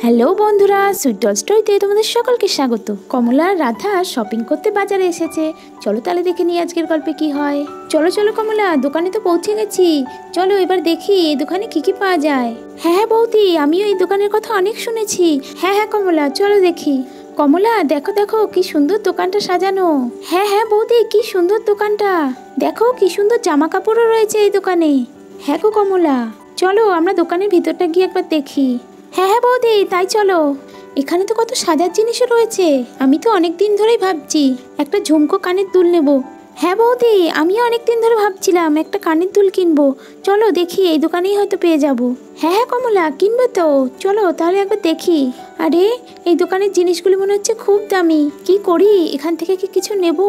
Hello বন্ধুরা, sweet doll স্টোরিতে তোমাদের সকলকে স্বাগত। কমলা আর রাধা শপিং করতে বাজারে এসেছে। চলো তাহলে দেখে নিই আজকের গল্পে কি হয়। চলো চলো কমলা, দোকানে তো পৌঁছে গেছি। চলো এবার দেখি এই দোকানে কি কি পাওয়া যায়। হ্যাঁ হ্যাঁ বৌদি, আমিও এই দোকানের কথা অনেক শুনেছি। হ্যাঁ হ্যাঁ কমলা, চলো দেখি। কমলা দেখো দেখো কি সুন্দর দোকানটা সাজানো। হ্যাঁ হ্যাঁ বৌদি, কি সুন্দর দোকানটা। দেখো কি সুন্দর জামা কাপড়ও রয়েছে এই দোকানে। হ্যাঁ গো কমলা, চলো আমরা দোকানের ভিতরটা গিয়ে একবার দেখি। হ্যাঁ হ্যাঁ বৌদি, তাই চলো। এখানে তো কত সাজার জিনিসও রয়েছে। আমি তো অনেক দিন ধরেই ভাবছি একটা ঝুমকো কানের দুল নেব। হ্যাঁ বৌদি, আমিও অনেক দিন ধরে ভাবছিলাম একটা কানের দুল কিনবো। চলো দেখি, এই দোকানেই হয়তো পেয়ে যাব। হ্যাঁ হ্যাঁ কমলা, কিনবে তো? চলো তাহলে একবার দেখি। আরে এই দোকানের জিনিসগুলো মনে হচ্ছে খুব দামি। কি করি, এখান থেকে কি কিছু নেব?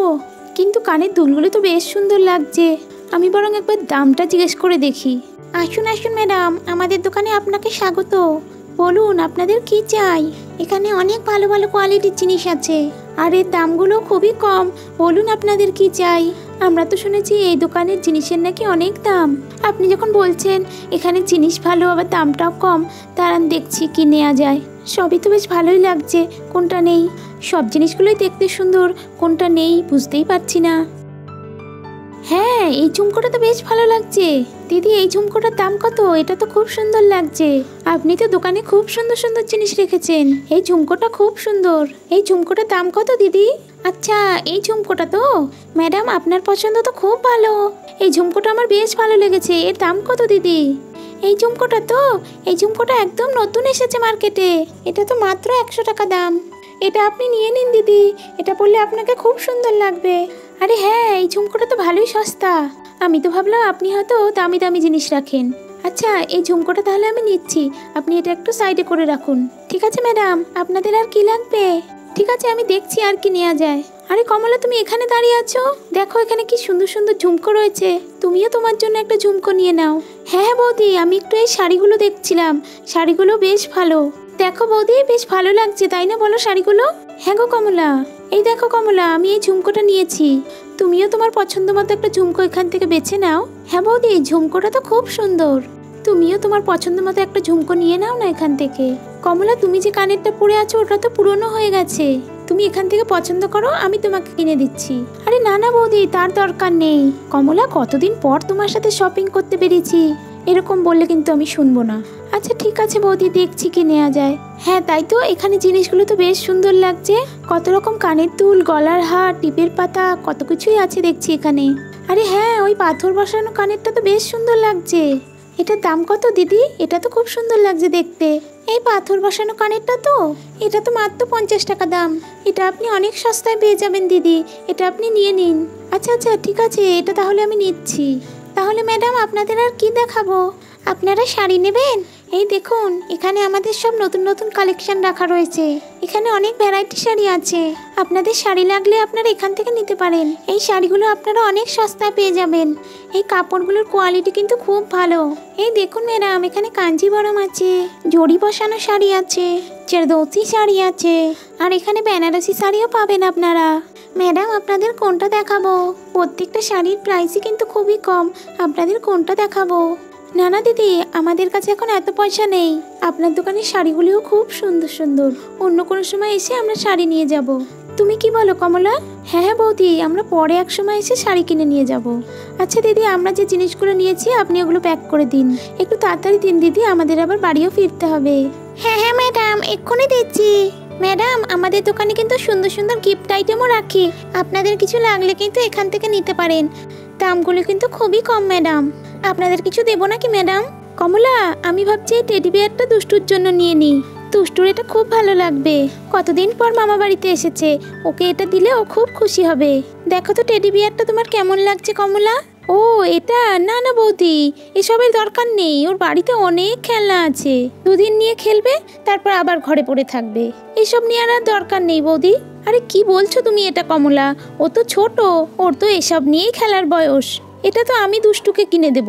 কিন্তু কানের দুলগুলো তো বেশ সুন্দর লাগছে। আমি বরং একবার দামটা জিজ্ঞেস করে দেখি। আসুন আসুন ম্যাডাম, আমাদের দোকানে আপনাকে স্বাগত। বলুন আপনাদের কি চাই। এখানে অনেক ভালো ভালো কোয়ালিটির জিনিস আছে, আর এর দামগুলো খুবই কম। বলুন আপনাদের কি চাই। আমরা তো শুনেছি এই দোকানের জিনিসের নাকি অনেক দাম। আপনি যখন বলছেন এখানে জিনিস ভালো আবার দামটাও কম, তার দেখছি কি নেওয়া যায়। সবই তো বেশ ভালোই লাগছে, কোনটা নেই? সব জিনিসগুলোই দেখতে সুন্দর, কোনটা নেই বুঝতেই পারছি না। হ্যাঁ, এই ঝুমকোটা তো বেশ ভালো লাগছে। দিদি এই ঝুমকোটার দাম কত? এটা তো খুব সুন্দর লাগছে। আপনি তো দোকানে খুব সুন্দর সুন্দর জিনিস রেখেছেন। এই ঝুমকোটা খুব সুন্দর। এই ঝুমকোটার দাম কত দিদি? আচ্ছা এই ঝুমকোটা তো ম্যাডাম আপনার পছন্দ তো খুব ভালো। এই ঝুমকোটা আমার বেশ ভালো লেগেছে। এর দাম কত দিদি? এই ঝুমকোটা তো, এই ঝুমকোটা একদম নতুন এসেছে মার্কেটে। এটা তো মাত্র 100 টাকা দাম। এটা আপনি নিয়ে নিন দিদি, এটা পরলে আপনাকে খুব সুন্দর লাগবে। আরে হ্যাঁ, এই ঝুমকোটা তো ভালোই সস্তা। আমি তো ভাবলাম আপনি হয়তো দামি দামি জিনিস রাখেন। আচ্ছা এই ঝুমকোটা তাহলে আমি নিচ্ছি, আপনি এটা একটু সাইডে করে রাখুন। ঠিক আছে ম্যাডাম, আপনাদের আর কি লাগবে? ঠিক আছে আমি দেখছি আর কি নেওয়া যায়। আরে কমলা, তুমি এখানে দাঁড়িয়ে আছো? দেখো এখানে কি সুন্দর সুন্দর ঝুমকো রয়েছে। তুমিও তোমার জন্য একটা ঝুমকো নিয়ে নাও। হ্যাঁ হ্যাঁ বৌদি, আমি একটু এই শাড়িগুলো দেখছিলাম। শাড়িগুলো বেশ ভালো। দেখো বৌদি, বেশ ভালো লাগছে তাই না বলো শাড়িগুলো? হ্যাঁ গো কমলা, এই দেখো কমলা, আমি এই ঝুমকোটা নিয়েছি। তুমিও তোমার পছন্দ মতো একটা ঝুমকো এখান থেকে বেছে নাও। হ্যাঁ বৌদি, ঝুমকোটা তো খুব সুন্দর। তুমিও তোমার পছন্দ মতো একটা ঝুমকো নিয়ে নাও না এখান থেকে। কমলা, তুমি যে কানেরটা পরে আছো ওটা তো পুরনো হয়ে গেছে। তুমি এখান থেকে পছন্দ করো, আমি তোমাকে কিনে দিচ্ছি। আরে না না বৌদি, তার দরকার নেই। কমলা, কতদিন পর তোমার সাথে শপিং করতে বেরিয়েছি, এরকম বললে কিন্তু আমি শুনবো না। আচ্ছা ঠিক আছে বৌদি, দেখছি কি নেওয়া যায়। হ্যাঁ তাই তো, এখানে জিনিসগুলো তো বেশ সুন্দর লাগছে। কত রকম কানের দুল, গলার হার, টিপের পাতা, কত কিছুই আছে দেখছি এখানে। আরে হ্যাঁ, ওই পাথর বসানো কানেরটা তো বেশ সুন্দর লাগছে। এটার দাম কত দিদি? এটা তো খুব সুন্দর লাগছে দেখতে। এই পাথর বসানো কানেরটা তো, এটা তো মাত্র 50 টাকা দাম। এটা আপনি অনেক সস্তায় পেয়ে যাবেন দিদি, এটা আপনি নিয়ে নিন। আচ্ছা আচ্ছা ঠিক আছে, এটা তাহলে আমি নিচ্ছি। তাহলে ম্যাডাম আপনাদের আর কি দেখাবো? আপনারা শাড়ি নেবেন? এই দেখুন, এখানে আমাদের সব নতুন নতুন কালেকশন রাখা রয়েছে। এখানে অনেক ভ্যারাইটি শাড়ি আছে। আপনাদের শাড়ি লাগলে আপনারা এখান থেকে নিতে পারেন। এই শাড়িগুলো আপনারা অনেক সস্তায় পেয়ে যাবেন। এই কাপড়গুলোর কোয়ালিটি কিন্তু খুব ভালো। এই দেখুন ম্যাডাম, এখানে কাঞ্জিভরম আছে, জড়ি বসানো শাড়ি আছে, চেরদৌসি শাড়ি আছে, আর এখানে বেনারসি শাড়িও পাবেন আপনারা। ম্যাডাম আপনাদের কোনটা দেখাবো? প্রত্যেকটা শাড়ির প্রাইসই কিন্তু খুবই কম। আপনাদের কোনটা দেখাবো? না না দিদি, আমাদের কাছে এখন এত পয়সা নেই। আপনার দোকানের শাড়িগুলিও খুব সুন্দর সুন্দর। অন্য কোনো সময় এসে আমরা শাড়ি নিয়ে যাব। তুমি কি বলো কমলা? হ্যাঁ হ্যাঁ বৌদি, আমরা পরে এক সময় এসে শাড়ি কিনে নিয়ে যাব। আচ্ছা দিদি, আমরা যে জিনিসগুলো নিয়েছি আপনি ওগুলো প্যাক করে দিন। একটু তাড়াতাড়ি দিন দিদি, আমাদের আবার বাড়িও ফিরতে হবে। হ্যাঁ হ্যাঁ ম্যাডাম, এক্ষুনি দিচ্ছি। ম্যাডাম আমাদের দোকানে কিন্তু সুন্দর সুন্দর গিফট আইটেমও রাখি। আপনাদের কিছু লাগলে কিন্তু এখান থেকে নিতে পারেন। দামগুলো কিন্তু খুবই কম ম্যাডাম। আপনাদের কিছু দেবো নাকি ম্যাডাম? কমলা, আমি ভাবছি এই টেডি বিয়ারটা দুষ্টুর জন্য নিয়ে নিই। দুষ্টুর এটা খুব ভালো লাগবে। কতদিন পর মামা বাড়িতে এসেছে, ওকে এটা দিলে ও খুব খুশি হবে। দেখো তো টেডি বিয়ারটা তোমার কেমন লাগছে কমলা? ও এটা, না না বৌদি, এসবের দরকার নেই। ওর বাড়িতে অনেক খেলনা আছে, দুদিন নিয়ে খেলবে, তারপর আবার ঘরে পড়ে থাকবে। এসব নিয়ে আর দরকার নেই বৌদি। আরে কি বলছো তুমি এটা কমলা? ও তো ছোট, ওর তো এসব নিয়েই খেলার বয়স। এটা তো আমি দুষ্টুকে কিনে দেব।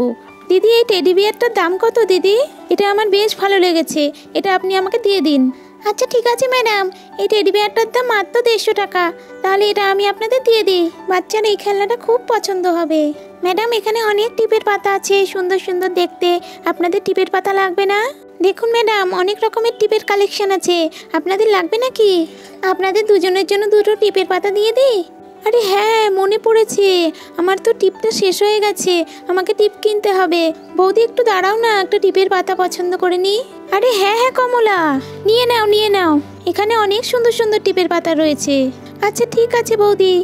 দিদি এই টেডি বিয়ারটার দাম কত দিদি? এটা আমার বেশ ভালো লেগেছে, এটা আপনি আমাকে দিয়ে দিন। আচ্ছা ঠিক আছে ম্যাডাম, এই টেডি বিয়ারটার দাম মাত্র 150 টাকা। তাহলে এটা আমি আপনাদের দিয়ে দিই। বাচ্চার এই খেলনাটা খুব পছন্দ হবে। ম্যাডাম এখানে অনেক টিপের পাতা আছে, সুন্দর সুন্দর দেখতে। আপনাদের টিপের পাতা লাগবে না? দেখুন ম্যাডাম, অনেক রকমের টিপের কালেকশন আছে, আপনাদের লাগবে নাকি? আপনাদের দুজনের জন্য দুটো টিপের পাতা দিয়ে দিই। আরে হ্যাঁ, মনে পড়েছে, আমার তো টিপটা শেষ হয়ে গেছে, আমাকে টিপ কিনতে হবে। বৌদি একটু দাঁড়াও না, একটা টিপের পাতা পছন্দ করে নি। আরে হ্যাঁ হ্যাঁ কমলা, নিয়ে নাও নিয়ে নাও, এখানে অনেক সুন্দর সুন্দর টিপের পাতা রয়েছে। আচ্ছা ঠিক আছে বৌদি।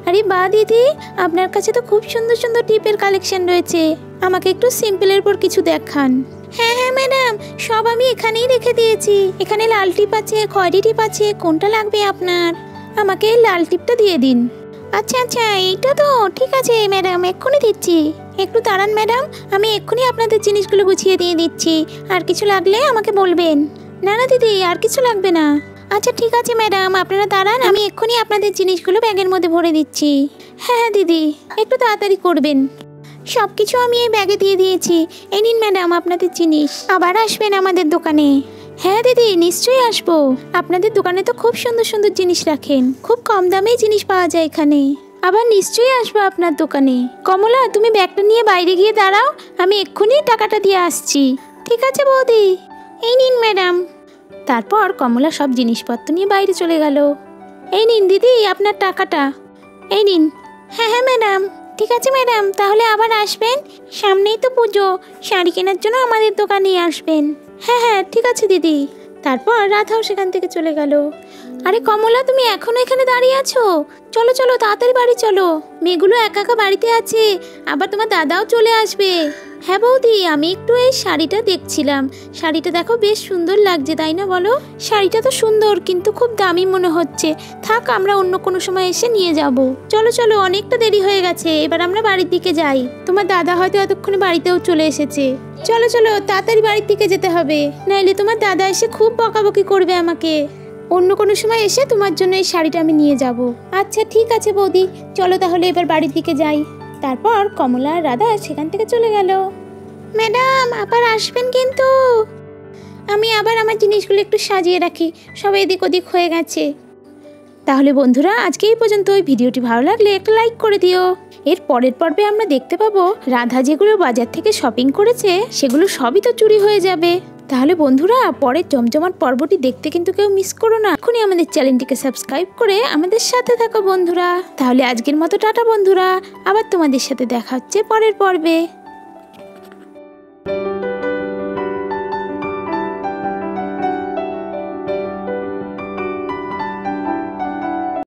আরে বা দিদি, আপনার কাছে তো খুব সুন্দর সুন্দর টিপের কালেকশন রয়েছে, আমাকে একটু সিম্পলের পর কিছু দেখান। হ্যাঁ হ্যাঁ ম্যাডাম, সব আমি এখানেই রেখে দিয়েছি। এখানে লাল টিপ আছে, খয়েরি টিপ আছে, কোনটা লাগবে আপনার? আমাকে এই লাল টিপটা দিয়ে দিন। আচ্ছা আচ্ছা, এইটা তো ঠিক আছে ম্যাডাম, এক্ষুনি দিচ্ছি। একটু দাঁড়ান ম্যাডাম, আমি এক্ষুনি আপনাদের জিনিসগুলো গুছিয়ে দিয়ে দিচ্ছি। আর কিছু লাগলে আমাকে বলবেন। না না দিদি, আর কিছু লাগবে না। আচ্ছা ঠিক আছে ম্যাডাম, আপনারা দাঁড়ান, আমি এক্ষুনি আপনাদের জিনিসগুলো ব্যাগের মধ্যে ভরে দিচ্ছি। হ্যাঁ হ্যাঁ দিদি, একটু তাড়াতাড়ি করবেন। সব কিছু আমি এই ব্যাগে দিয়ে দিয়েছি। এই নিন ম্যাডাম আপনাদের জিনিস। আবার আসবেন আমাদের দোকানে। হ্যাঁ দিদি, নিশ্চয়ই আসবো। আপনাদের দোকানে তো খুব সুন্দর সুন্দর জিনিস রাখেন, খুব কম দামেই জিনিস পাওয়া যায় এখানে। আবার নিশ্চয়ই আসবো আপনার দোকানে। কমলা, তুমি ব্যাগটা নিয়ে বাইরে গিয়ে দাঁড়াও, আমি এক্ষুনি টাকাটা দিয়ে আসছি। ঠিক আছে বৌদি, এই নিন ম্যাডাম। তারপর কমলা সব জিনিসপত্র নিয়ে বাইরে চলে গেল। এই নিন দিদি আপনার টাকাটা, এই নিন। হ্যাঁ হ্যাঁ ম্যাডাম, ঠিক আছে ম্যাডাম, তাহলে আবার আসবেন। সামনেই তো পুজো, শাড়ি কেনার জন্য আমাদের দোকানেই আসবেন। হ্যাঁ হ্যাঁ ঠিক আছে দিদি। তারপর রাধাও সেখান থেকে চলে গেল। আরে কমলা, তুমি এখনো এখানে দাঁড়িয়ে আছো? চলো চলো তাড়াতাড়ি বাড়ি চলো, মেয়েগুলো একা একা বাড়িতে আছে, আবার তোমার দাদাও চলে আসবে। হ্যাঁ বৌদি, আমি একটু এই শাড়িটা দেখছিলাম, শাড়িটা দেখো বেশ সুন্দর লাগছে, তাই না বলো? শাড়িটা তো সুন্দর, কিন্তু খুব দামি মনে হচ্ছে। থাক, আমরা অন্য কোনো সময় এসে নিয়ে যাব। চলো চলো, অনেকটা দেরি হয়ে গেছে, এবার আমরা বাড়ির দিকে যাই। তোমার দাদা হয়তো এতক্ষণে বাড়িতেও চলে এসেছে। চলো চলো তাড়াতাড়ি বাড়ির দিকে যেতে হবে, নাইলে তোমার দাদা এসে খুব বকাবকি করবে আমাকে। অন্য কোনো সময় এসে তোমার জন্য এই শাড়িটা আমি নিয়ে যাব। আচ্ছা ঠিক আছে বৌদি, চলো তাহলে এবার বাড়ির দিকে যাই। তারপর কমলা আর রাধা সেখান থেকে চলে গেল। ম্যাডাম আবার আসবেন কিন্তু। আমি আবার আমার জিনিসগুলো একটু সাজিয়ে রাখি, সব এদিক ওদিক হয়ে গেছে। তাহলে বন্ধুরা, আজকে এই পর্যন্ত। ওই ভিডিওটি ভালো লাগলে একটা লাইক করে দিও। এর পরের পর্বে আমরা দেখতে পাবো রাধা যেগুলো বাজার থেকে শপিং করেছে সেগুলো সবই তো চুরি হয়ে যাবে। তাহলে বন্ধুরা, পরের জমজমাট পর্বটি দেখতে কিন্তু কেউ মিস করো না। এখনই আমাদের চ্যানেলটিকে সাবস্ক্রাইব করে আমাদের সাথে থাকো বন্ধুরা। তাহলে আজকের মতো টাটা বন্ধুরা, আবার তোমাদের সাথে দেখা হচ্ছে পরের পর্বে।